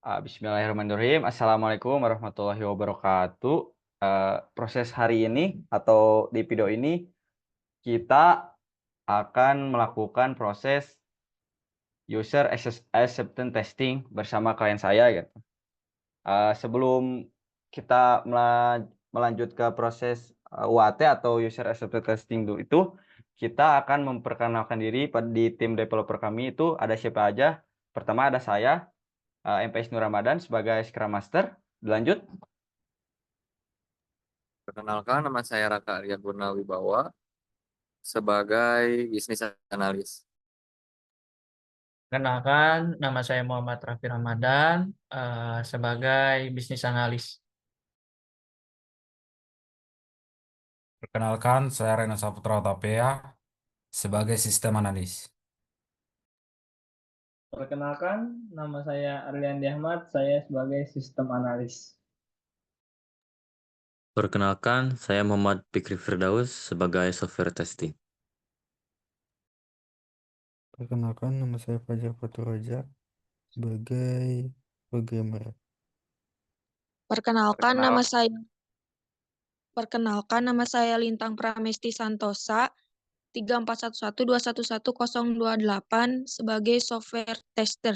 Bismillahirrahmanirrahim. Assalamualaikum warahmatullahi wabarakatuh. Proses hari ini atau di video ini kita akan melakukan proses acceptance testing bersama klien saya gitu. Sebelum kita melanjut ke proses, UAT atau user acceptance testing itu, kita akan memperkenalkan diri di tim developer kami itu ada siapa aja. Pertama ada saya, MPS Nur Ramadan sebagai Scrum Master. Dilanjut. Perkenalkan, nama saya Raka Arya Wibawa sebagai bisnis analis. Kenalkan, nama saya Muhammad Raffi Ramadan sebagai bisnis analis. Perkenalkan, saya Reno Saputra Utapea sebagai sistem analis. Perkenalkan, nama saya Arliandi Ahmad, saya sebagai sistem analis. Perkenalkan, saya Muhammad Fikri Firdaus sebagai software testing. Perkenalkan, nama saya Fajar Faturaja sebagai programmer. Perkenalkan nama saya Lintang Pramesti Santosa 3411211028 sebagai software tester.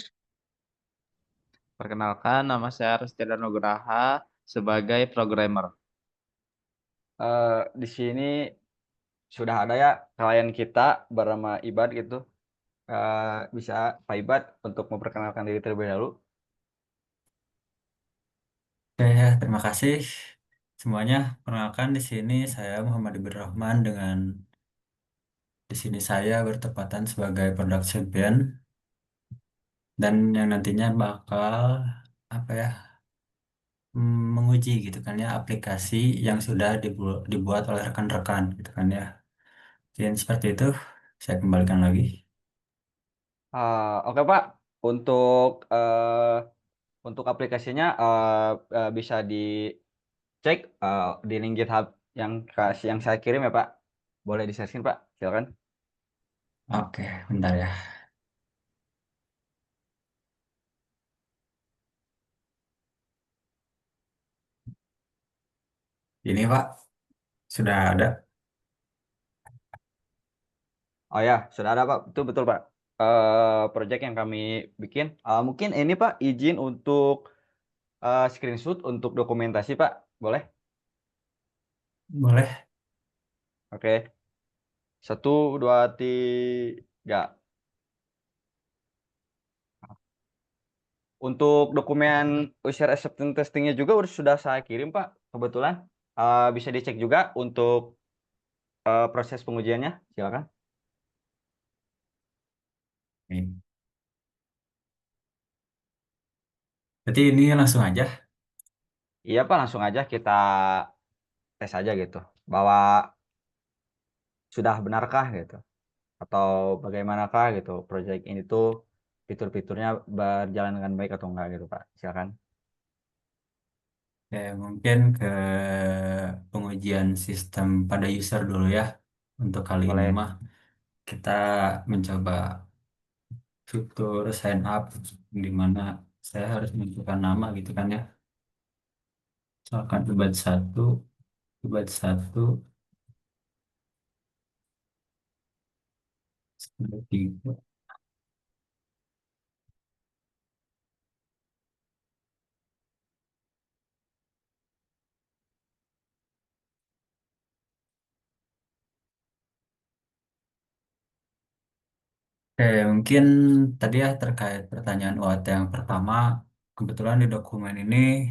Perkenalkan, nama saya Restiada Nugraha sebagai programmer. Di sini sudah ada ya klien kita bernama Ibad gitu. Bisa Pak Ibad untuk memperkenalkan diri terlebih dahulu. Oke, ya, terima kasih semuanya. Perkenalkan di sini saya Muhammad Ibrahim Rahman dengan di sini saya bertepatan sebagai product champion dan yang nantinya bakal apa ya menguji gitu kan ya aplikasi yang sudah dibuat oleh rekan-rekan gitu kan ya. Dan seperti itu saya kembalikan lagi. Oke Pak, untuk aplikasinya bisa dicek di link GitHub yang saya kirim ya Pak. Boleh di-sharing Pak, silakan. Oke, bentar ya. Ini Pak, sudah ada. Oh ya, sudah ada Pak. Betul betul Pak. Project yang kami bikin. Mungkin ini Pak izin untuk screenshot untuk dokumentasi Pak. Boleh? Boleh. Oke. 1, 2, 3. Untuk dokumen user acceptance testingnya juga sudah saya kirim Pak. Kebetulan bisa dicek juga untuk proses pengujiannya. Silakan. Ini. Berarti ini langsung aja. Iya Pak, langsung aja kita tes aja gitu. Bahwa sudah benarkah gitu. Atau bagaimanakah gitu proyek ini tuh fitur-fiturnya berjalan dengan baik atau enggak gitu Pak. Silakan. Ya, mungkin ke pengujian sistem pada user dulu ya. Untuk kali ini Boleh. mah kita mencoba fitur sign up di mana saya harus menentukan nama gitu kan ya. Misalkan Ubat satu, tiga. Oke, mungkin tadi ya terkait pertanyaan UAT yang pertama, kebetulan di dokumen ini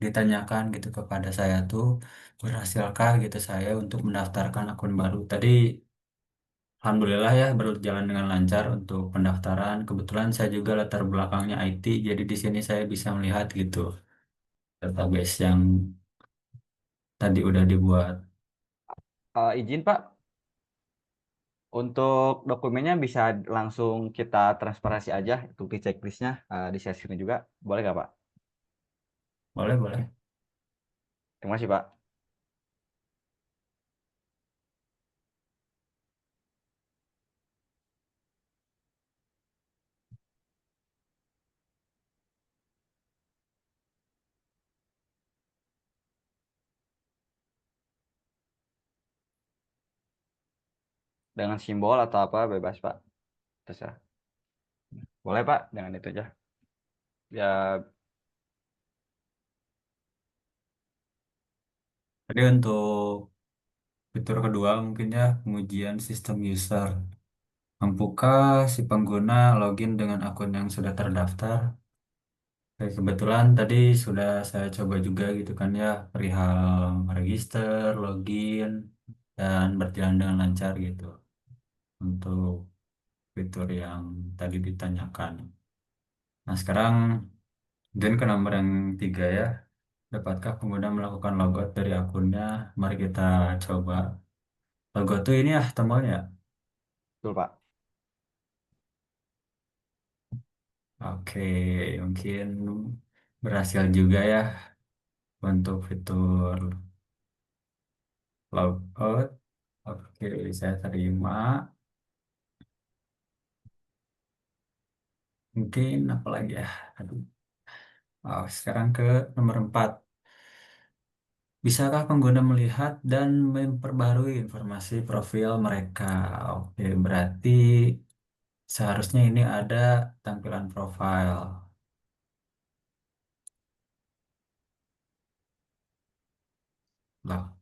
ditanyakan gitu kepada saya tuh berhasilkah gitu saya untuk mendaftarkan akun baru. Tadi alhamdulillah ya berjalan dengan lancar untuk pendaftaran. Kebetulan saya juga latar belakangnya IT, jadi di sini saya bisa melihat gitu database yang tadi udah dibuat. Izin Pak, untuk dokumennya bisa langsung kita transparansi aja untuk di checklistnya di sesi ini juga. Boleh nggak Pak? Boleh, boleh. Terima kasih Pak. dengan simbol atau apa bebas Pak, terserah. Boleh Pak, dengan itu aja. Ya, Jadi untuk fitur kedua mungkin ya pengujian sistem user. Mampukah si pengguna login dengan akun yang sudah terdaftar? Kebetulan tadi sudah saya coba juga gitu kan ya, perihal register, login, dan berjalan dengan lancar gitu untuk fitur yang tadi ditanyakan. Nah sekarang mungkin ke nomor yang tiga ya, dapatkah pengguna melakukan logout dari akunnya? Mari kita coba. Logout tuh ini ya tombolnya. betul Pak. Oke, mungkin berhasil juga ya untuk fitur logout. Oke, saya terima. Mungkin apa lagi ya? Aduh. Oh, sekarang ke nomor 4. Bisakah pengguna melihat dan memperbarui informasi profil mereka? Oke, berarti seharusnya ini ada tampilan profile. Loh,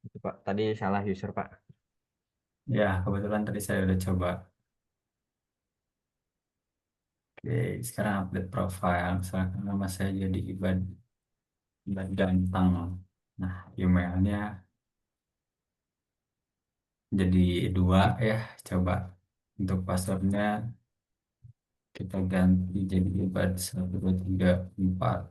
Itu Pak, tadi salah user Pak. ya kebetulan tadi saya udah coba. Oke, sekarang update profile. Misalkan nama saya jadi Ibad Ganteng. Nah, emailnya jadi 2 ya. Coba untuk passwordnya kita ganti jadi Ibad 1234.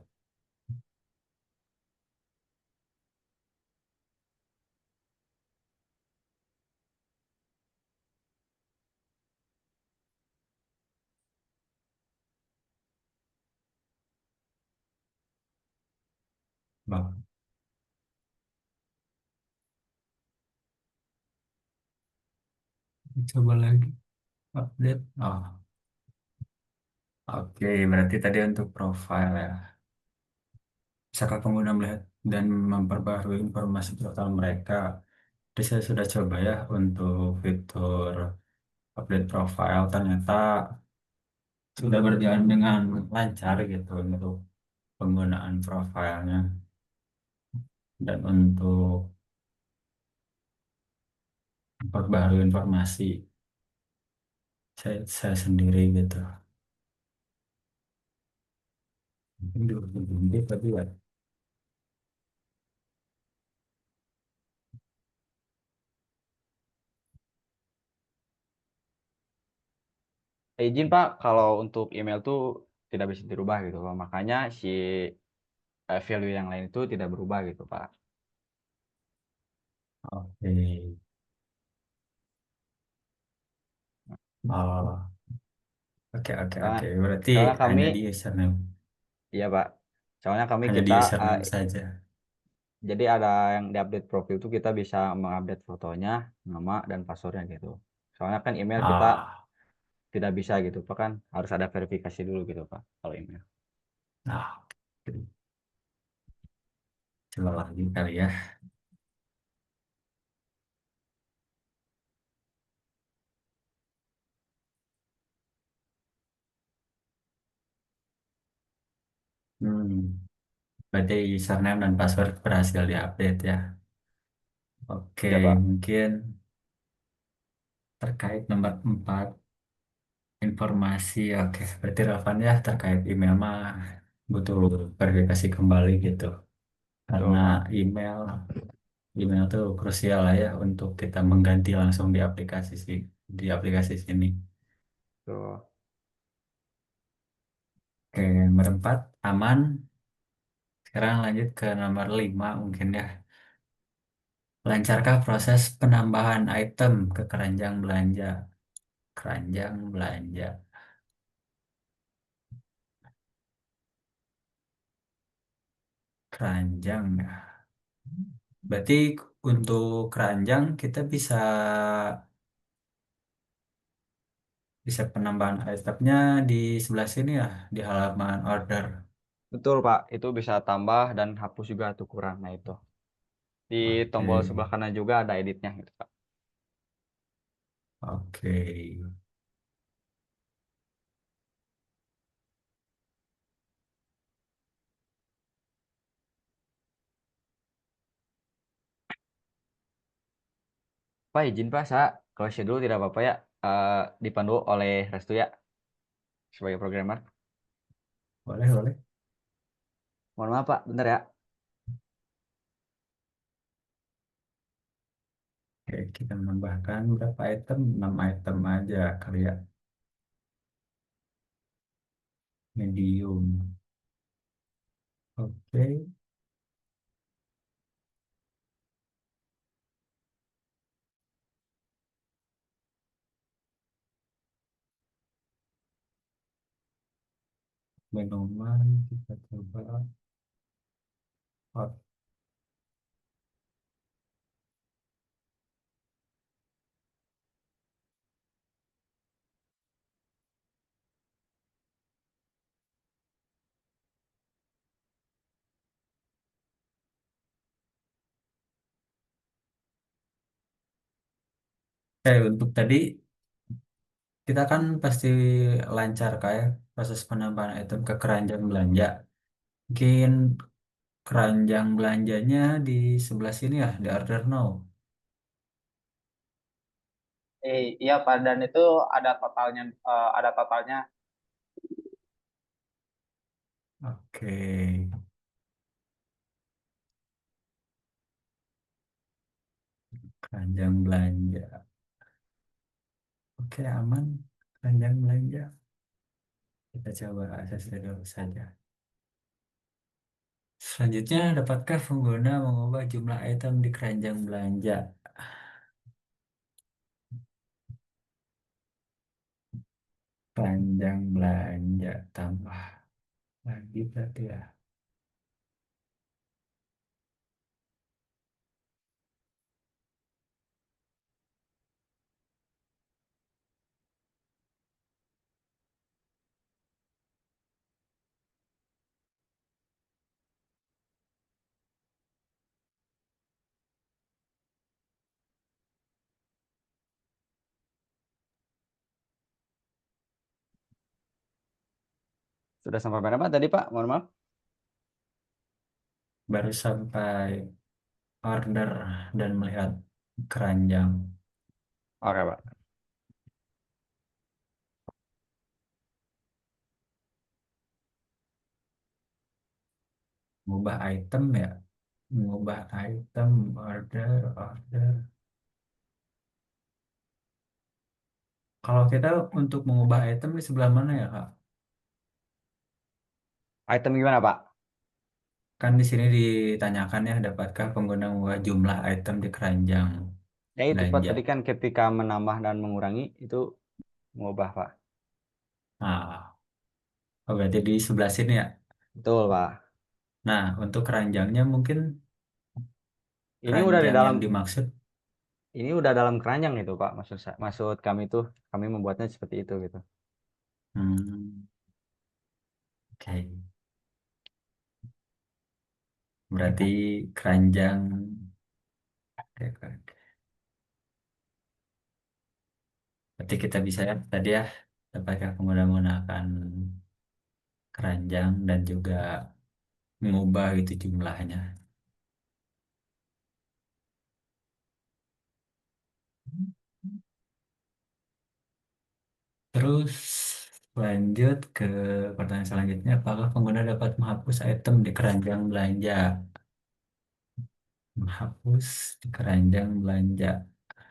Bang, coba lagi update. Oh, oke. Berarti tadi untuk profile ya. Bisakah pengguna melihat dan memperbarui informasi profil mereka? Jadi saya sudah coba ya untuk fitur update profile. Ternyata sudah berjalan dengan lancar gitu untuk penggunaan profilnya dan untuk memperbarui informasi saya sendiri gitu. Mungkin di tapi ya. Izin Pak, kalau untuk email tuh tidak bisa dirubah gitu Pak. Makanya si value yang lain itu tidak berubah gitu Pak. Oke. Oh, oke oke Soalnya, oke. Berarti soalnya kami, hanya di username, iya Pak. Soalnya kami hanya di kita username saja. jadi ada yang di update profil itu kita bisa mengupdate fotonya, nama dan passwordnya gitu. Soalnya kan email kita Ah, tidak bisa gitu Pak, kan harus ada verifikasi dulu gitu Pak kalau email. nah, coba lagi kali ya. Hmm, berarti username dan password berhasil diupdate ya. Oke, Ya Pak. mungkin terkait nomor 4 informasi. Oke, berarti relevan ya terkait email mah butuh verifikasi kembali gitu. Karena Betul Pak. email email tuh krusial lah ya untuk kita mengganti langsung di aplikasi sini. Betul. Oke, nomor 4 aman. Sekarang lanjut ke nomor 5 mungkin ya. Lancarkah proses penambahan item ke keranjang belanja? Keranjang belanja. Keranjang ya. Berarti untuk keranjang kita bisa bisa penambahan itemnya di sebelah sini ya, di halaman order. Betul Pak, itu bisa tambah dan hapus juga tuh kurang. Nah itu di tombol Oke, sebelah kanan juga ada editnya gitu Pak. oke. Pak izin Pak, saya kalau dulu tidak apa-apa ya, dipandu oleh Restu ya sebagai programmer. Boleh, boleh. Mohon maaf Pak, bentar ya. Oke, kita menambahkan berapa item? 6 item aja kali ya. Medium. Oke, minuman kita coba hot. Untuk tadi kita kan pasti lancar kayak proses penambahan item ke keranjang belanja. Mungkin keranjang belanjanya di sebelah sini ya, di order now. Iya Pak, dan itu ada totalnya, ada totalnya. Oke, keranjang belanja. Oke, aman. Keranjang belanja. Kita coba akses dulu saja. Selanjutnya, dapatkah pengguna mengubah jumlah item di keranjang belanja? Keranjang belanja tambah lagi berarti ya. Sudah sampai mana Pak tadi Pak? Mohon maaf. Baru sampai order dan melihat keranjang. Oke Pak. Mengubah item ya. Mengubah item, order, order. Kalau kita untuk mengubah item di sebelah mana ya, Kak? Item gimana Pak? Kan di sini ditanyakan ya, dapatkah pengguna mengubah jumlah item di keranjang Ya itu Pak, belanja? tadi kan ketika menambah dan mengurangi itu mengubah Pak. Nah, oh berarti di sebelah sini ya. Betul Pak. Nah, untuk keranjangnya mungkin Ini udah di keranjang dalam, yang dimaksud. ini udah dalam keranjang itu Pak. Maksud kami tuh, kami membuatnya seperti itu gitu. Hmm, oke. Berarti keranjang. Oke, oke, oke. Berarti kita bisa ya tadi ya, dapatkah pengguna menggunakan keranjang dan juga mengubah gitu jumlahnya. Terus lanjut ke pertanyaan selanjutnya, apakah pengguna dapat menghapus item di keranjang belanja? Menghapus di keranjang belanja.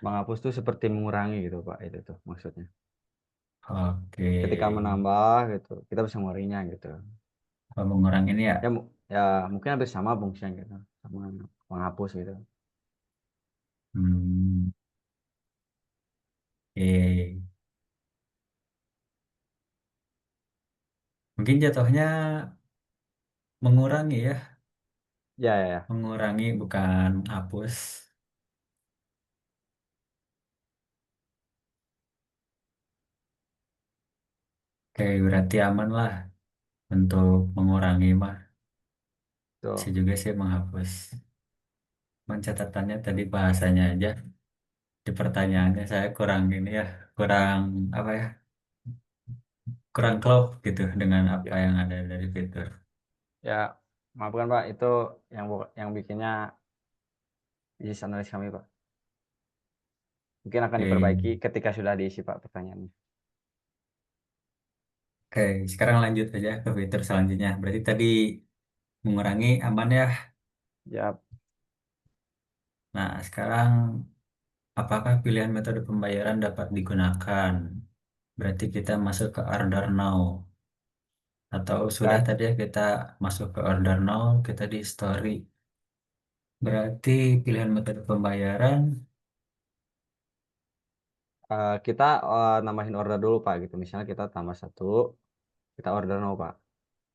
Menghapus tuh seperti mengurangi gitu Pak. Itu tuh maksudnya. Oke. Ketika menambah gitu, kita bisa menguranginya gitu. Apa mengurangi ini ya? Ya, ya mungkin hampir sama fungsinya gitu. Sama menghapus gitu. Hmm. Oke. Mungkin jatuhnya mengurangi ya. Ya, ya, ya. Mengurangi bukan hapus. Oke, berarti aman lah. untuk mengurangi mah. Saya Tuh. juga sih menghapus. Mencatatannya tadi bahasanya aja. Di pertanyaannya saya kurang ini ya, kurang apa ya, kurang klop gitu dengan apa Ya, yang ada dari fitur. ya, maafkan Pak, itu yang bikinnya bisnis analis kami Pak. Mungkin akan Oke, diperbaiki ketika sudah diisi Pak pertanyaannya. oke, sekarang lanjut aja ke fitur selanjutnya. Berarti tadi mengurangi aman ya. Ya, Nah, sekarang apakah pilihan metode pembayaran dapat digunakan? Berarti kita masuk ke order now. Atau sudah dan tadi ya kita masuk ke order now, kita di story. Berarti pilihan metode pembayaran. kita nambahin order dulu Pak gitu. Misalnya kita tambah 1, kita order now Pak,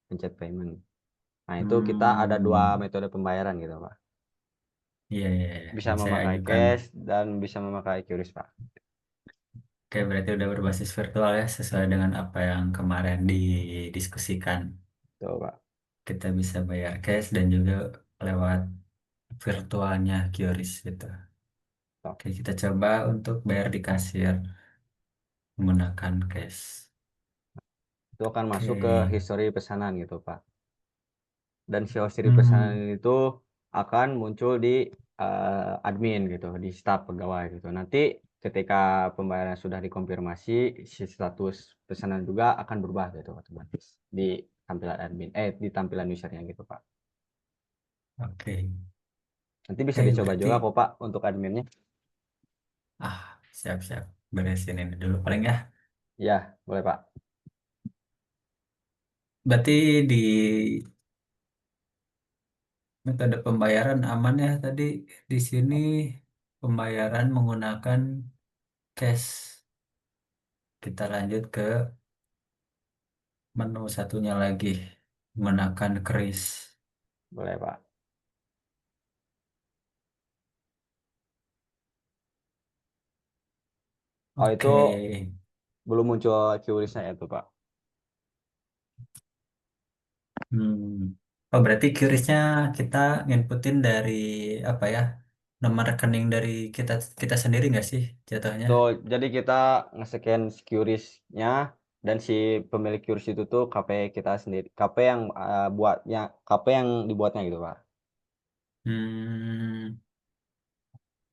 pencet payment. Nah itu kita ada 2 Hmm, metode pembayaran gitu Pak. iya, iya, iya. Bisa Yang saya memakai ajukan. cash dan bisa memakai QRIS Pak. Oke, berarti udah berbasis virtual ya, sesuai dengan apa yang kemarin didiskusikan. Tuh Pak. Kita bisa bayar cash dan juga lewat virtualnya QRIS gitu. Tuh. Oke, kita coba untuk bayar di kasir menggunakan cash. Itu akan masuk ke Oke. history pesanan gitu Pak. Dan si history pesanan Hmm, itu akan muncul di admin gitu, di staf pegawai gitu. Nanti ketika pembayaran sudah dikonfirmasi, si status pesanan juga akan berubah gitu otomatis di tampilan admin, di tampilan usernya gitu Pak. oke. Nanti bisa Oke, dicoba berarti juga kok Pak untuk adminnya. ah siap-siap beresin ini dulu paling ya. Ya, boleh Pak. Berarti di metode pembayaran aman ya tadi di sini pembayaran menggunakan cash. Kita lanjut ke menu satunya lagi menggunakan kris. Boleh Pak. Oh itu Oke. belum muncul QRIS-nya itu Pak. Oh, berarti QRIS-nya kita nginputin dari apa ya? Nomor rekening dari kita kita sendiri nggak sih jatuhnya? Tuh, jadi kita nge-scan QRIS-nya dan si pemilik QRIS itu tuh KP kita sendiri. KP yang dibuatnya gitu, Pak. Hmm,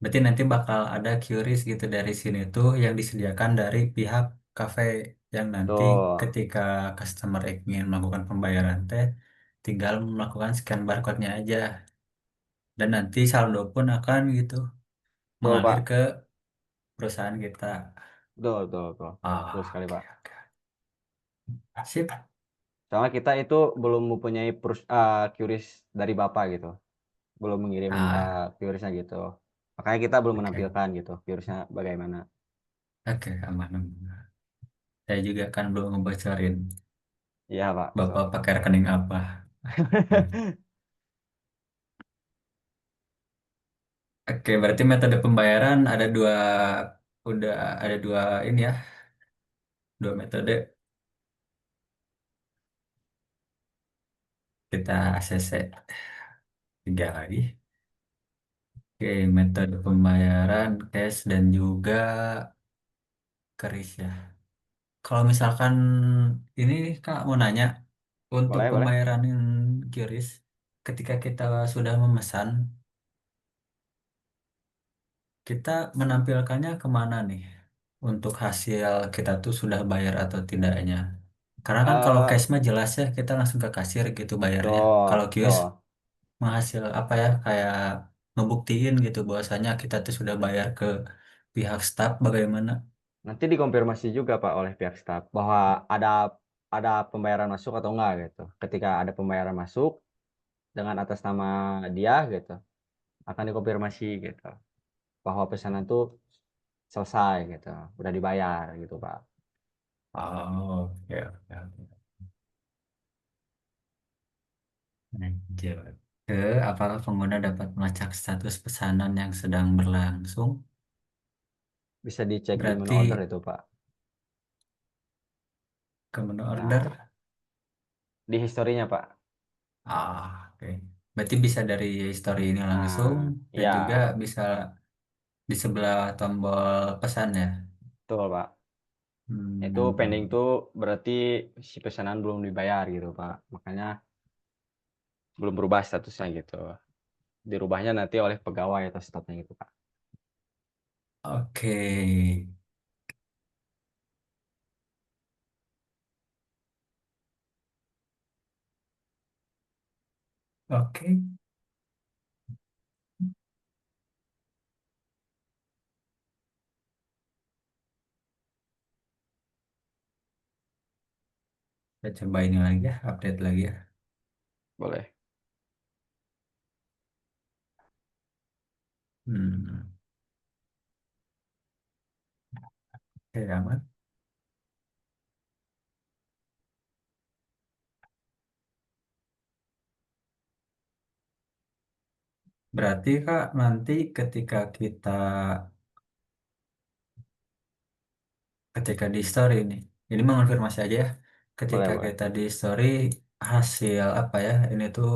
berarti nanti bakal ada QRIS gitu dari sini tuh yang disediakan dari pihak kafe yang nanti Tuh, ketika customer ingin melakukan pembayaran teh tinggal melakukan scan barcode-nya aja dan nanti saldo pun akan gitu tuh, mengalir Pak. ke perusahaan kita. Tuh, tuh, tuh. Betul Ah, sekali, oke, Pak. oke. Sip. Soalnya kita itu belum mempunyai QRIS dari Bapak gitu. Belum mengirim Ah, QRIS-nya gitu. Makanya kita belum oke. menampilkan gitu QRIS-nya bagaimana. Oke, aman, aman. Saya juga kan belum ngebocorin Iya, Pak, betul. Bapak pakai rekening apa. Hmm. Oke, berarti metode pembayaran ada dua, udah ada dua ini ya, dua metode. Kita ACC tiga lagi. Oke, metode pembayaran cash dan juga keris ya. Kalau misalkan ini Kak mau nanya, untuk Boleh, boleh. pembayaran yang QRIS, ketika kita sudah memesan, kita menampilkannya kemana nih? Untuk hasil kita tuh sudah bayar atau tidaknya. Karena kan kalau Eh, cash mah jelas ya kita langsung ke kasir gitu bayarnya. Kalau tuh, kios tuh. menghasil apa ya kayak ngebuktiin gitu bahwasanya kita tuh sudah bayar ke pihak staff bagaimana. Nanti dikonfirmasi juga Pak oleh pihak staf bahwa ada pembayaran masuk atau enggak gitu. Ketika ada pembayaran masuk dengan atas nama dia gitu, akan dikonfirmasi gitu bahwa pesanan itu selesai gitu, udah dibayar gitu Pak. Oh, oke, oke, oke. Lanjut ke apakah pengguna dapat melacak status pesanan yang sedang berlangsung? Bisa dicek di menu Berarti order itu Pak. ke menu Nah, order. di historinya, Pak. Oke. Berarti bisa dari history ini langsung Nah, dan ya, juga bisa di sebelah tombol pesan ya. betul, Pak. Itu pending Hmm, tuh berarti si pesanan belum dibayar gitu, Pak. Makanya belum berubah statusnya gitu. Dirubahnya nanti oleh pegawai atau stafnya gitu, Pak. oke. Oke. Kita coba ini lagi ya, update lagi ya. Boleh. Hmm. Oke, aman. Berarti Kak, nanti ketika di story ini mengonfirmasi aja ya. Boleh, Ketika boleh. kita di story hasil apa ya? Ini tuh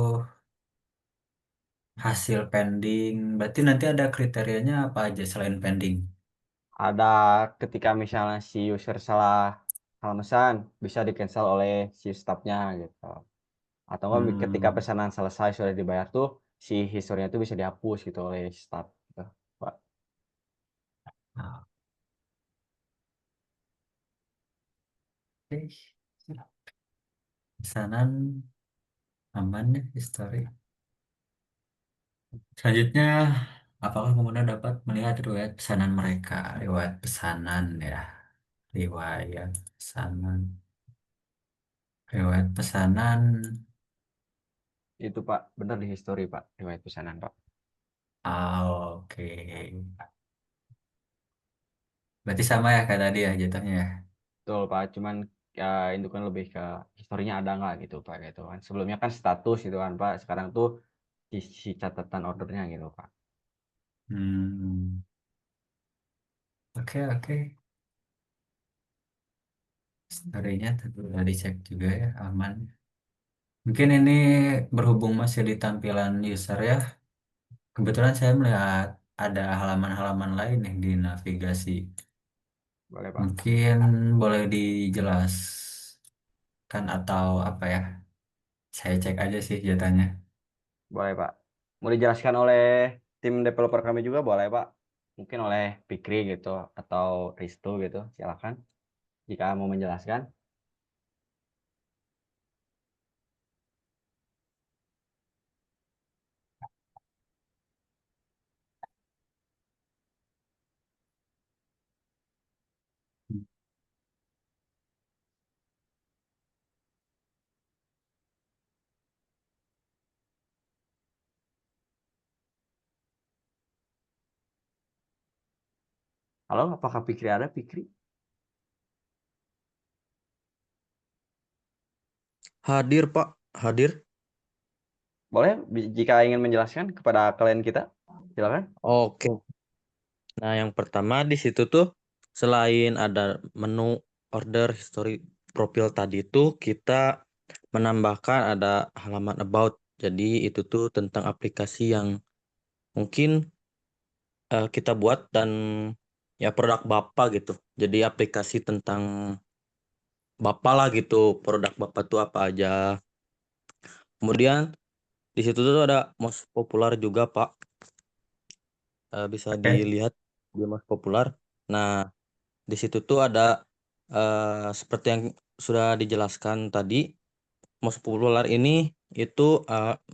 hasil pending. Berarti nanti ada kriterianya apa aja selain pending? Ada ketika misalnya si user salah mesan, bisa di-cancel oleh si stafnya gitu. Atau enggak ketika Hmm. pesanan selesai sudah dibayar tuh, si historinya tuh bisa dihapus gitu oleh staf gitu, Pak. Oke. Pesanan aman ya, history. Selanjutnya, apakah pengguna dapat melihat riwayat pesanan mereka? Riwayat pesanan ya, riwayat pesanan, riwayat pesanan. Itu, Pak, benar di history, Pak, riwayat pesanan, Pak. Oke. Berarti sama ya kayak tadi ya jatuhnya ya. Betul, Pak, cuman ya itu kan lebih ke historinya ada nggak gitu, Pak, gitu kan. Sebelumnya kan status gitu kan, Pak. Sekarang tuh si catatan ordernya gitu, Pak. Hmm. Oke, oke. Historinya tentu udah dicek juga ya, aman. Mungkin ini berhubung masih di tampilan user ya. Kebetulan saya melihat ada halaman-halaman lain nih di navigasi. Boleh, Pak. Mungkin boleh dijelaskan atau apa ya? Saya cek aja sih jatanya. Boleh, Pak. Mau dijelaskan oleh tim developer kami juga boleh, Pak. Mungkin oleh Fikri gitu atau Risto gitu. Silakan jika mau menjelaskan. Halo, apakah Fikri ada, Fikri? Hadir, Pak. Hadir. Boleh jika ingin menjelaskan kepada klien kita. Silakan. Oke. Nah, yang pertama di situ tuh selain ada menu order history profil tadi tuh kita menambahkan ada halaman about. Jadi itu tuh tentang aplikasi yang mungkin kita buat dan ya produk Bapak gitu. Jadi aplikasi tentang Bapak lah gitu. Produk Bapak tuh apa aja. Kemudian di situ tuh ada most popular juga, Pak. Bisa Oke. dilihat di most popular. Nah, di situ tuh ada seperti yang sudah dijelaskan tadi, most popular ini itu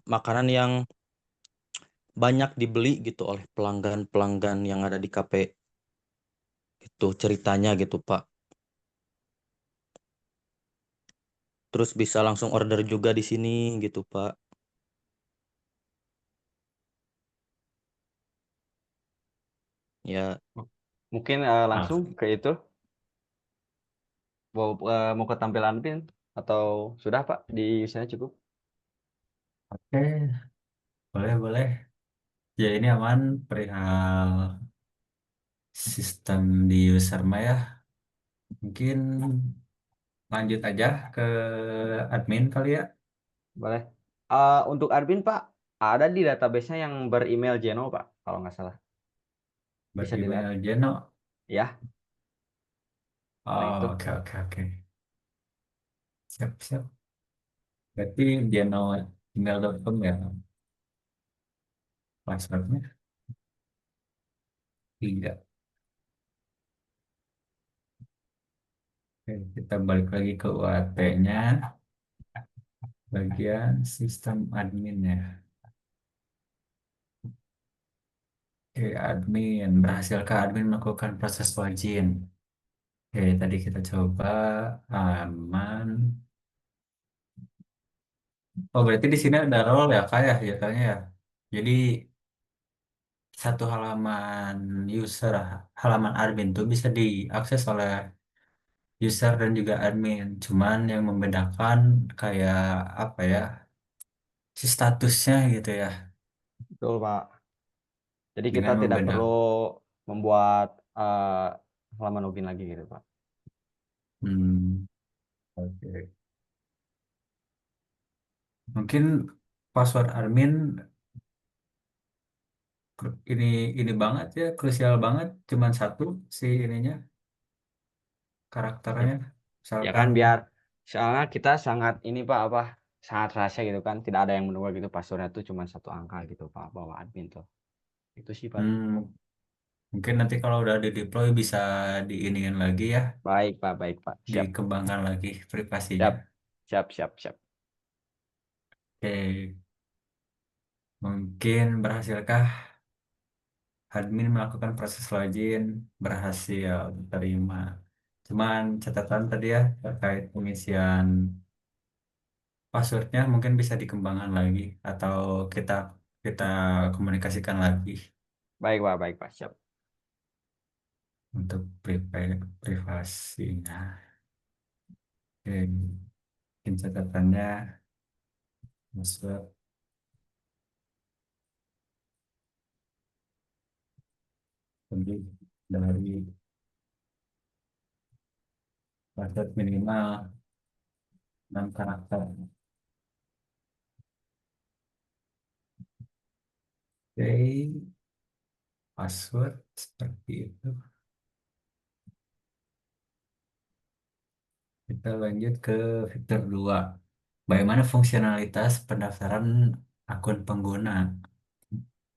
makanan yang banyak dibeli gitu oleh pelanggan-pelanggan yang ada di kafe. Itu ceritanya gitu, Pak. Terus bisa langsung order juga di sini gitu, Pak. Ya, Mungkin Ah, langsung ke itu. Mau ke tampilan pin atau sudah, Pak? Di usernya cukup. oke, boleh, boleh. Ya ini aman perihal sistem di user mah ya. Mungkin lanjut aja ke admin kali ya. Boleh. Untuk admin Pak, ada di database-nya yang beremail Jeno Pak, kalau nggak salah. Bisa dilihat. Beremail Jeno. Ya, nah Oh, itu. oke oke oke. Siap siap. Berarti Jeno email.com ya passwordnya. Tidak. Oke, kita balik lagi ke UAT-nya. Bagian sistem admin ya. Oke, admin. Berhasilkah admin melakukan proses login? Oke, tadi kita coba aman. Oh, berarti di sini ada role ya, Kak ya, katanya ya. Jadi satu halaman user, halaman admin tuh bisa diakses oleh user dan juga admin. Cuman yang membedakan kayak apa ya, si statusnya gitu ya. Betul Pak. Jadi kita Dengan tidak membedak. perlu membuat halaman login lagi gitu Pak. Hmm, oke. Mungkin password admin ini banget ya, krusial banget. Cuman satu si ininya Ya, karakternya. ya kan Misalkan. biar soalnya kita sangat ini Pak apa sangat rahasia gitu kan, tidak ada yang mendengar gitu passwordnya tuh cuma satu angka gitu Pak bawa admin tuh. Itu sih paling. Hmm, mungkin nanti kalau udah di deploy bisa diiniin lagi ya, Baik Pak. Siap. dikembangkan lagi privasinya. Siap. Siap. Oke, mungkin berhasilkah admin melakukan proses login? Berhasil diterima. Cuman catatan tadi ya terkait pengisian passwordnya mungkin bisa dikembangkan lagi atau kita kita komunikasikan lagi Baik Pak. Siap. untuk privasinya. Oke, mungkin catatannya password lebih dari password minimal 6 karakter. Oke, password seperti itu. Kita lanjut ke fitur 2. Bagaimana fungsionalitas pendaftaran akun pengguna?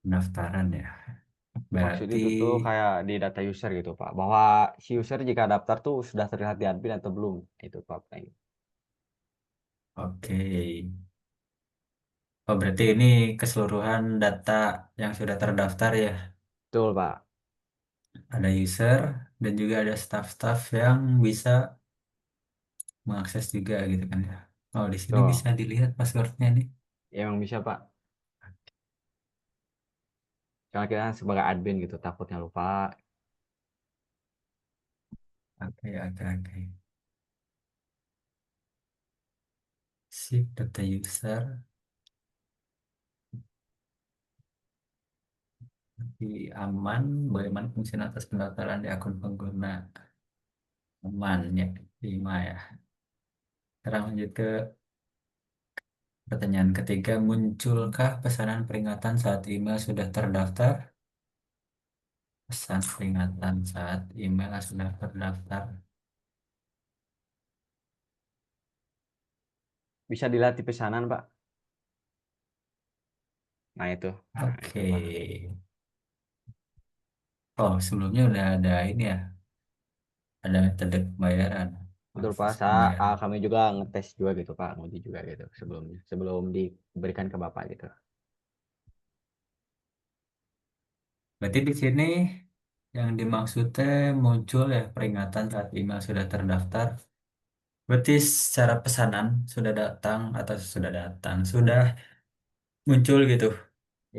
Pendaftaran ya. Maksud Berarti itu tuh kayak di data user gitu Pak, bahwa si user jika daftar tuh sudah terlihat di admin atau belum, itu Pak. Kayak gitu. oke. Oh, berarti ini keseluruhan data yang sudah terdaftar ya. Betul Pak. Ada user dan juga ada staff-staff yang bisa mengakses juga gitu kan ya. Oh, di sini Betul. bisa dilihat passwordnya nih. Ya, emang bisa Pak. Karena kita kan sebagai admin gitu, takutnya lupa. Oke, oke, oke. Sip, data user. Di aman, bagaimana fungsionalitas pendaftaran di akun pengguna? Aman ya, 5 ya. Sekarang lanjut ke pertanyaan ketiga, munculkah pesanan peringatan saat email sudah terdaftar? Pesan peringatan saat email sudah terdaftar. Bisa dilihat di pesanan Pak. Nah itu. Nah itu Oke. Pak. Oh, sebelumnya udah ada ini ya, ada metode pembayaran, Betul Pak, akses pembayaran. kami juga ngetes juga gitu Pak, nguji juga gitu sebelumnya, sebelum diberikan ke Bapak gitu. Berarti di sini yang dimaksudnya muncul ya peringatan saat email sudah terdaftar. Berarti secara pesanan sudah datang atau sudah muncul gitu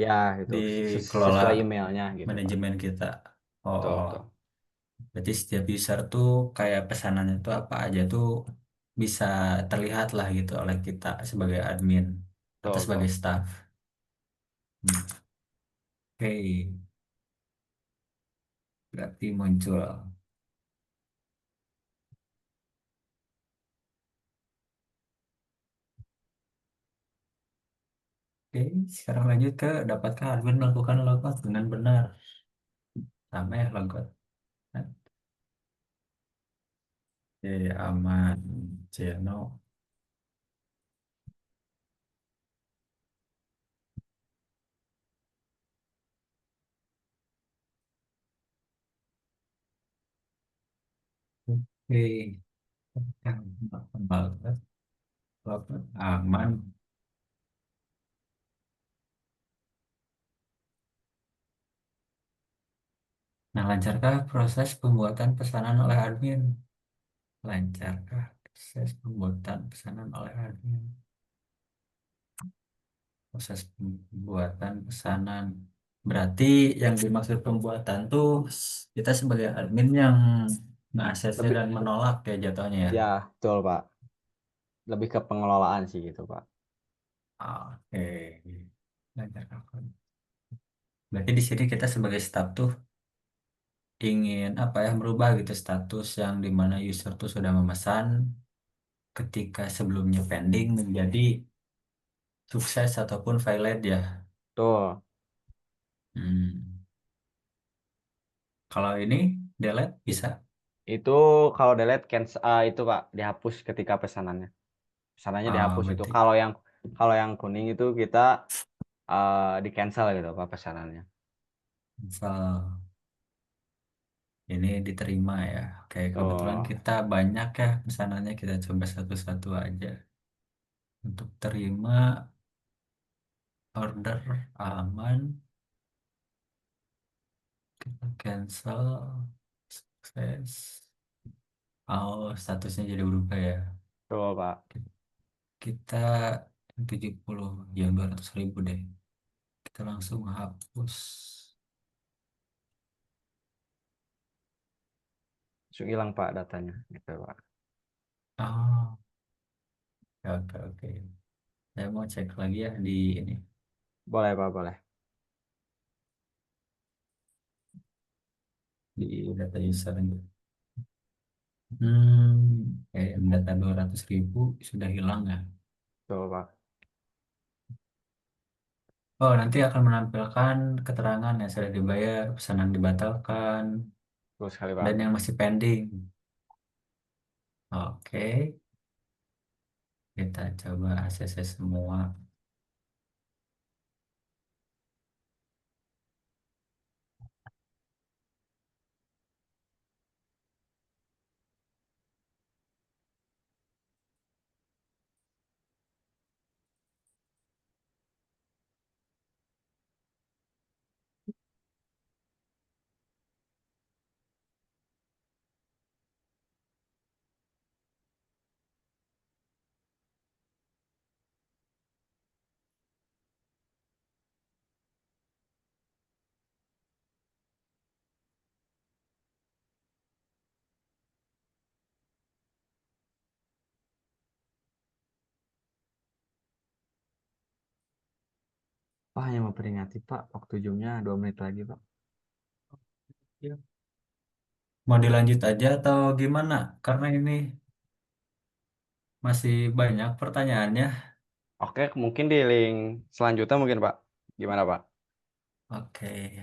Ya itu dikelola sesuai emailnya gitu Pak. manajemen kita. Oh, Betul, oh. betul. Berarti setiap user tuh kayak pesanannya tuh apa aja tuh bisa terlihat lah gitu oleh kita sebagai admin atau Betul, sebagai betul. staff. Oke, berarti muncul. Oke, sekarang lanjut ke dapatkah admin melakukan logout dengan benar? Sama ya logout. Oke, aman. Jeno. Oke, banget. Logout aman. Nah, lancarkah proses pembuatan pesanan oleh admin? Lancarkah proses pembuatan pesanan oleh admin? Proses pembuatan pesanan. Berarti yang dimaksud pembuatan tuh kita sebagai admin yang nge-ACC Lebih dan menolak ya jatuhnya ya. ya, betul Pak. Lebih ke pengelolaan sih gitu Pak. Oke. Lancarkah? Berarti di sini kita sebagai staff tuh ingin apa ya merubah gitu status yang dimana user tuh sudah memesan ketika sebelumnya pending menjadi sukses ataupun valid ya. Tuh. Hmm. Kalau ini delete bisa. Itu kalau delete itu Pak, dihapus ketika pesanannya. Pesanannya dihapus itu. Berarti Kalau yang kuning itu kita di cancel gitu Pak pesanannya. misal ini diterima ya. Oke, kebetulan Tuh. kita banyak ya pesanannya kita coba satu-satu aja. Untuk terima order aman, kita cancel, sukses. Oh, statusnya jadi berubah ya. Tuh Pak. Kita yang 70, yang 200.000 deh. Kita langsung hapus. Langsung hilang Pak datanya gitu Pak. Oh, oke, oke. Saya mau cek lagi ya di ini. Boleh Pak, boleh. Di data user ini. Data 200.000 sudah hilang ya. Tuh Pak. Oh, nanti akan menampilkan keterangan yang sudah dibayar, pesanan dibatalkan, Terus sekali Pak. dan yang masih pending. Oke, kita coba ACC semua. Pak hanya memperingati Pak, waktu zoomnya 2 menit lagi Pak. Ya. Mau dilanjut aja atau gimana? Karena ini masih banyak pertanyaannya. Oke, mungkin di link selanjutnya mungkin Pak. Gimana Pak? Oke,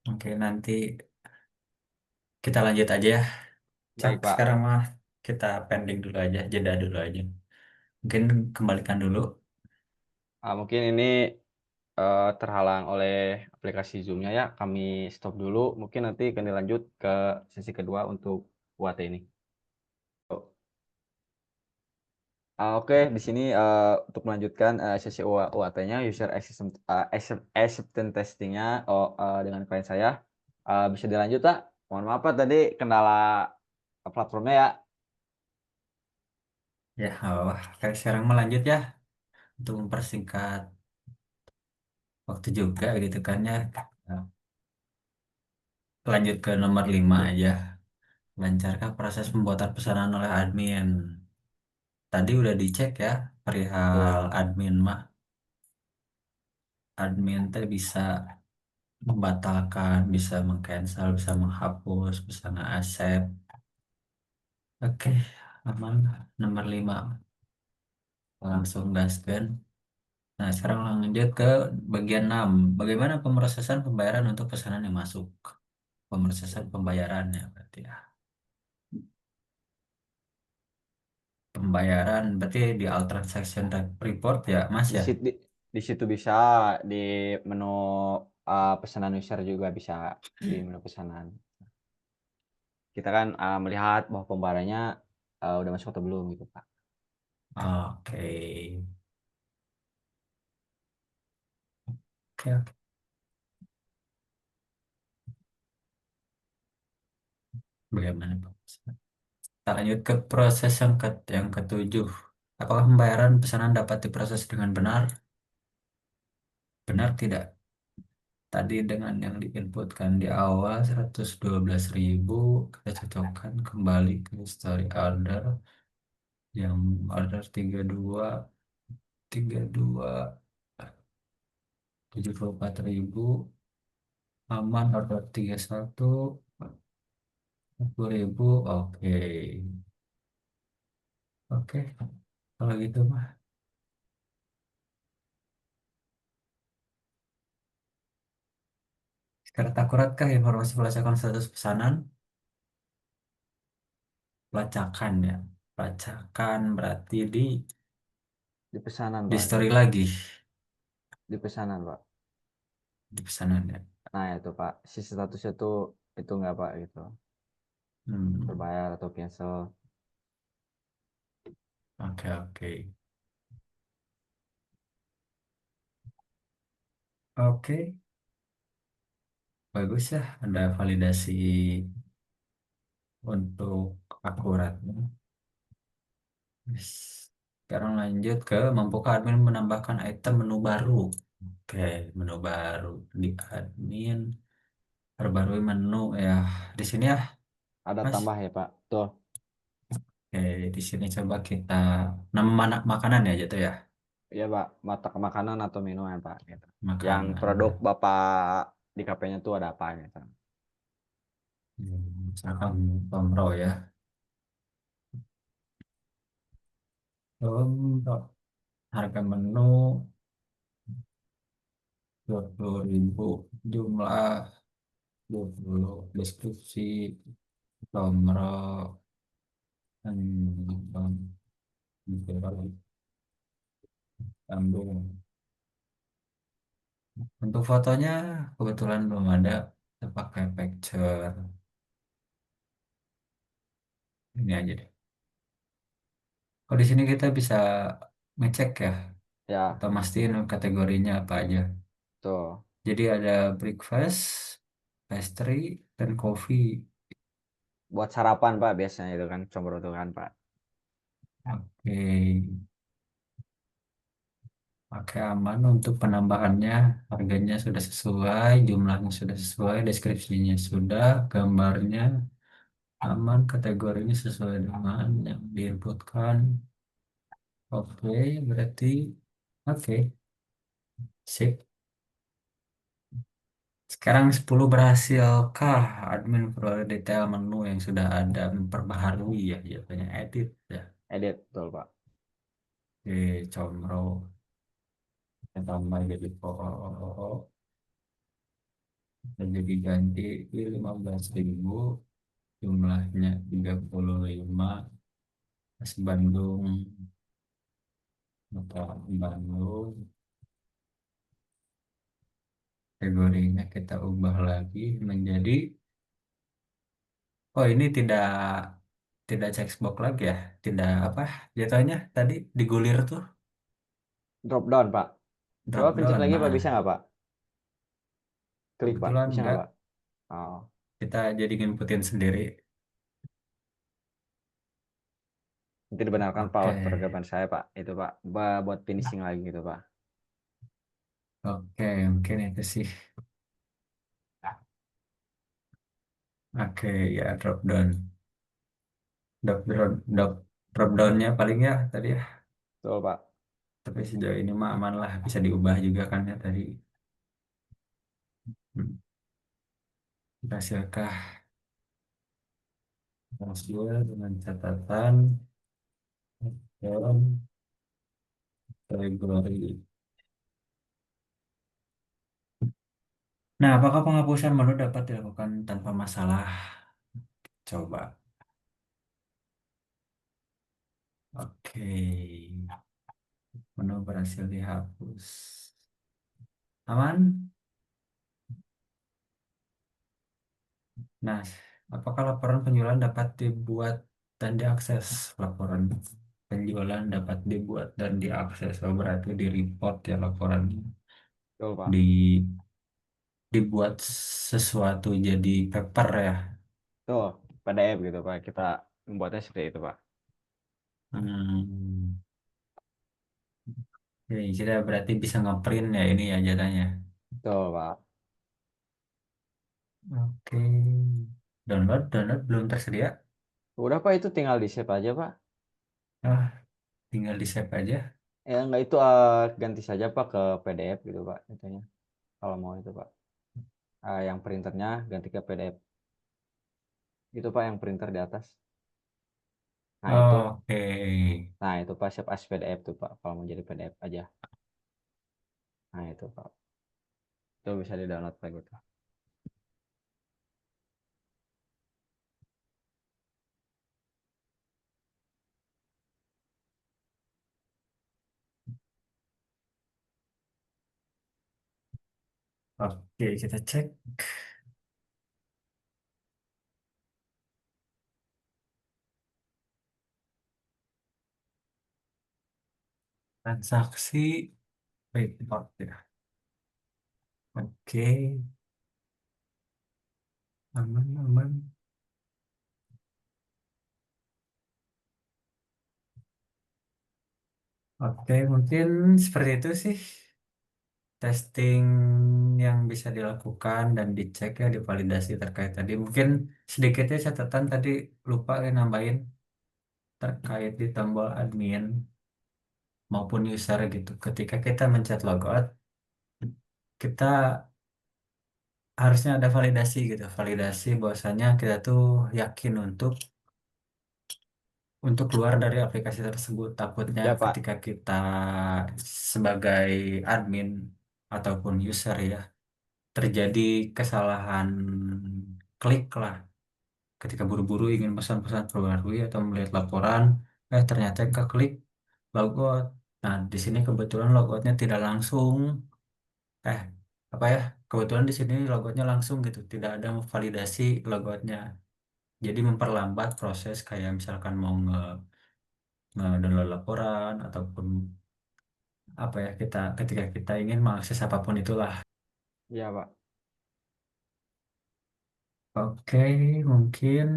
oke nanti kita lanjut aja ya. Cak, Baik Pak. sekarang mah kita pending dulu aja, jeda dulu aja. Mungkin kembalikan dulu. Mungkin ini terhalang oleh aplikasi Zoom-nya ya. Kami stop dulu. Mungkin nanti akan dilanjut ke sesi kedua untuk UAT ini. Oke, di sini untuk melanjutkan sesi UAT-nya, user acceptance testing-nya dengan klien saya bisa dilanjut Pak. Mohon maaf Pak, tadi kendala platformnya ya. Ya, oke, sekarang melanjut ya untuk mempersingkat waktu juga gitu kan ya. Nah, lanjut ke nomor 5 aja. Lancarkah proses pembuatan pesanan oleh admin? Tadi udah dicek ya perihal Tuh. admin mah. Admin teh bisa membatalkan, bisa mengcancel, bisa menghapus, bisa nge-accept. Oke, aman. Nomor 5 langsung gaskan. Nah, sekarang lanjut ke bagian 6. Bagaimana pemrosesan pembayaran untuk pesanan yang masuk? Pemrosesan pembayaran ya berarti ya. Pembayaran berarti di all transaction report ya, Mas Di ya? situ di situ bisa di menu pesanan user juga bisa di menu pesanan. Kita kan melihat bahwa pembayarannya udah masuk atau belum gitu, Pak. Oke. Oke, oke. Bagaimana Pak? Kita lanjut ke proses yang ketujuh. Apakah pembayaran pesanan dapat diproses dengan benar? Benar tidak? Tadi dengan yang diinputkan di awal 112.000, kita cocokkan kembali ke history order yang order 32 74.000, aman order 31 40.000. Oke. Oke, kalau gitu mah. Sekarang akuratkah informasi pelacakan status pesanan? Pelacakan ya. Pelacakan berarti Di pesanan, di Pak. story lagi. Di pesanan, Pak. Di pesanan ya. Nah, itu Pak. Si statusnya tuh itu nggak, Pak, gitu. Hmm, Terbayar atau cancel. oke, oke. Oke, bagus ya. Ada validasi untuk akuratnya. Yes. Sekarang lanjut ke mampukah admin menambahkan item menu baru? Oke, menu baru di admin. Perbarui menu ya. Di sini ya, Ada Mas. tambah ya, Pak. Tuh. Oke, di sini coba kita nama makanan ya gitu ya. Iya, Pak. Mata makanan atau minuman, Pak, gitu. Yang Makanan. produk Bapak di KP-nya tuh ada apa gitu. Misalkan Tomro ya. Tomro. Harga menu 20.000, jumlah 20, deskripsi Tomro. Hmm, Sambung. Untuk fotonya kebetulan belum ada. Kita pakai picture. Ini aja deh. Kalau di sini kita bisa ngecek ya, Ya, atau mastiin kategorinya apa aja. tuh. Jadi ada breakfast, pastry, dan coffee. Buat sarapan, Pak, biasanya itu kan combro tuh kan, Pak. Oke, oke aman untuk penambahannya. Harganya sudah sesuai, jumlahnya sudah sesuai, deskripsinya sudah, gambarnya aman, kategorinya sesuai dengan yang diinputkan. Oke, berarti oke, sip. Sekarang 10 berhasilkah admin peroleh detail menu yang sudah ada memperbaharui ya, jatuhnya edit ya. Edit, betul, Pak. Oke, comro kita tambah jadi jadi ganti 15.000, jumlahnya 35, Mas Bandung atau Bandung, kategorinya kita ubah lagi menjadi, oh ini tidak checkbox lagi ya, tidak apa jatuhnya tadi digulir tuh Drop down, Pak. Coba drop pencet down. lagi, Pak. Nah, Bisa nggak, Pak? Klik, Pak. kebetulan Bisa nggak, enggak, Pak? Oh. kita jadi nginputin sendiri. Nanti dibenarkan, Pak, Oke, oleh pergaban saya, Pak. Itu, Pak. Buat finishing lagi gitu, Pak. oke, mungkin itu sih. Oke, ya drop downnya paling ya tadi ya. Betul, Pak. Tapi sejauh ini mah aman lah, bisa diubah juga kan ya tadi. Hmm. Berhasilkah hasil dengan catatan dan kategori? Nah, apakah penghapusan menu dapat dilakukan tanpa masalah? Coba. Oke. Menu berhasil dihapus. Aman? Nah, apakah laporan penjualan dapat dibuat dan diakses? Laporan penjualan dapat dibuat dan diakses. Oh, berarti di report ya laporannya. Betul, Pak. Dibuat sesuatu jadi paper ya. Tuh, PDF gitu, Pak. Kita membuatnya seperti itu, Pak. Hmm. Oke, kita berarti bisa ngeprint ya ini ya jadinya. Betul, Pak. Oke. Download belum tersedia. Udah, Pak, itu tinggal di-save aja, Pak. Ah, tinggal di save aja. Ya, enggak itu ganti saja, Pak, ke PDF gitu, Pak. Itunya. Kalau mau itu, Pak. Yang printernya ganti ke PDF. Itu, Pak, yang printer di atas. Nah, itu. Oke. Nah, itu, Pak, save as PDF tuh, Pak. Kalau mau jadi PDF aja. Nah, itu, Pak. Itu bisa di-download, Pak, gitu. Oke, kita cek. Transaksi report ya. Oke, aman. Oke, mungkin seperti itu sih testing yang bisa dilakukan dan dicek ya, divalidasi terkait tadi. Mungkin sedikitnya catatan tadi lupa ya nambahin terkait di tombol admin maupun user gitu. Ketika kita mencet logout, kita harusnya ada validasi gitu. Validasi bahwasanya kita tuh yakin untuk keluar dari aplikasi tersebut. Takutnya Ya, Pak. ketika kita sebagai admin ataupun user ya terjadi kesalahan klik lah ketika buru-buru ingin pesan-pesan perbarui atau melihat laporan, ternyata ke klik logout. Nah, di sini kebetulan logoutnya tidak langsung, eh apa ya? Kebetulan di sini logoutnya langsung gitu, tidak ada validasi logoutnya. Jadi memperlambat proses kayak misalkan mau nge-download laporan ataupun apa ya kita ketika kita ingin mengakses apapun itulah. Iya, Pak. Oke, mungkin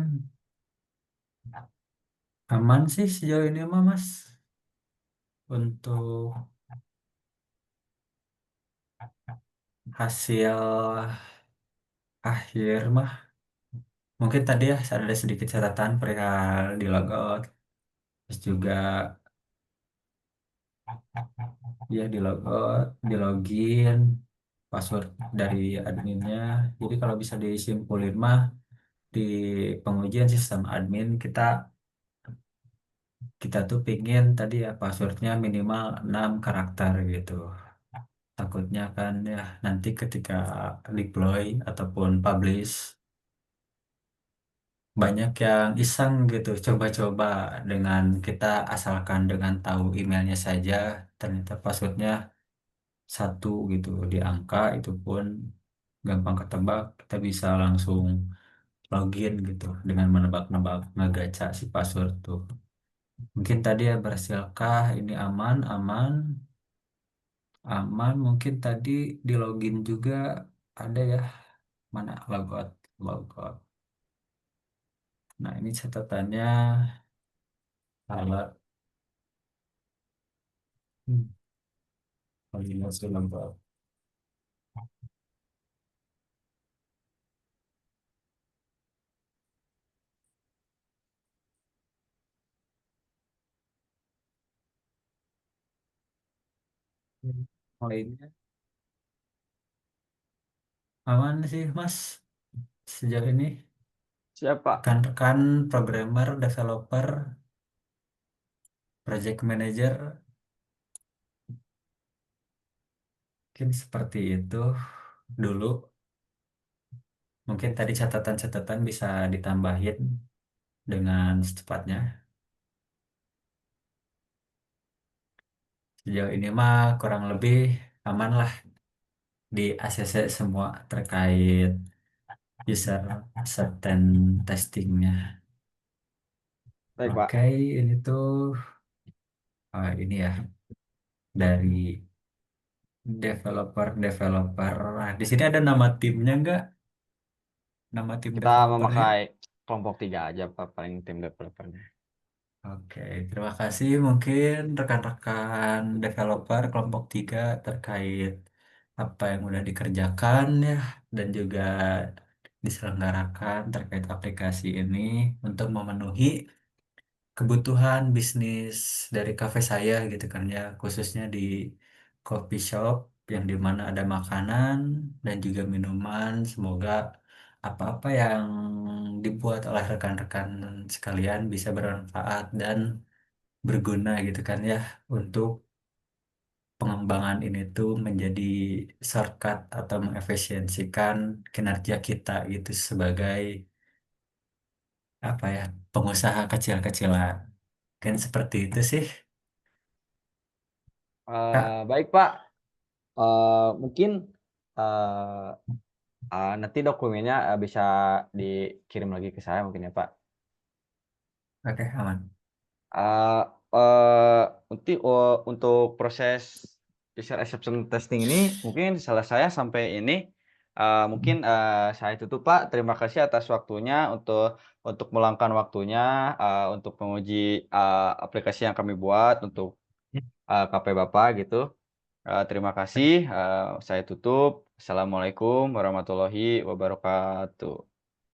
aman sih sejauh ini mah Mas untuk hasil akhir mah. Mungkin tadi ya ada sedikit catatan perihal di logout, terus juga ya di logout, di login, password dari adminnya. Jadi kalau bisa disimpulin mah di pengujian sistem admin kita tuh pingin tadi ya passwordnya minimal 6 karakter gitu. Takutnya kan ya nanti ketika deploy ataupun publish banyak yang iseng gitu coba-coba dengan kita asalkan dengan tahu emailnya saja ternyata passwordnya satu gitu di angka itu pun gampang ketebak kita bisa langsung login gitu dengan menebak-nebak ngegaca si password tuh. Mungkin tadi ya berhasilkah ini aman mungkin tadi di login juga ada ya mana logout. Nah ini catatannya alat validasi logout. Lainnya aman sih Mas sejauh ini Siapa? rekan-rekan programmer, developer, project manager mungkin seperti itu dulu Mungkin tadi catatan-catatan bisa ditambahin dengan secepatnya. Sejauh ini mah kurang lebih aman lah di ACC semua terkait user acceptance testingnya. Baik, Pak. Oke, ini tuh ini ya dari developer. Nah, di sini ada nama timnya nggak? Nama tim Kita developernya? memakai kelompok 3 aja, Pak, paling tim developernya. Oke, terima kasih mungkin rekan-rekan developer kelompok 3 terkait apa yang udah dikerjakan ya dan juga diselenggarakan terkait aplikasi ini untuk memenuhi kebutuhan bisnis dari kafe saya gitu kan ya, khususnya di coffee shop yang dimana ada makanan dan juga minuman. Semoga apa-apa yang dibuat oleh rekan-rekan sekalian bisa bermanfaat dan berguna gitu kan ya untuk pengembangan ini tuh menjadi shortcut atau mengefisiensikan kinerja kita gitu sebagai apa ya pengusaha kecil-kecilan. Kan seperti itu sih. Kak, Baik, Pak. Mungkin eh, nanti dokumennya bisa dikirim lagi ke saya mungkin ya, Pak. oke aman. Eh, untuk proses user acceptance testing ini mungkin selesai sampai ini. Mungkin saya tutup, Pak. Terima kasih atas waktunya untuk meluangkan waktunya untuk menguji aplikasi yang kami buat untuk KP Bapak gitu. Terima kasih. Saya tutup. Assalamualaikum warahmatullahi wabarakatuh.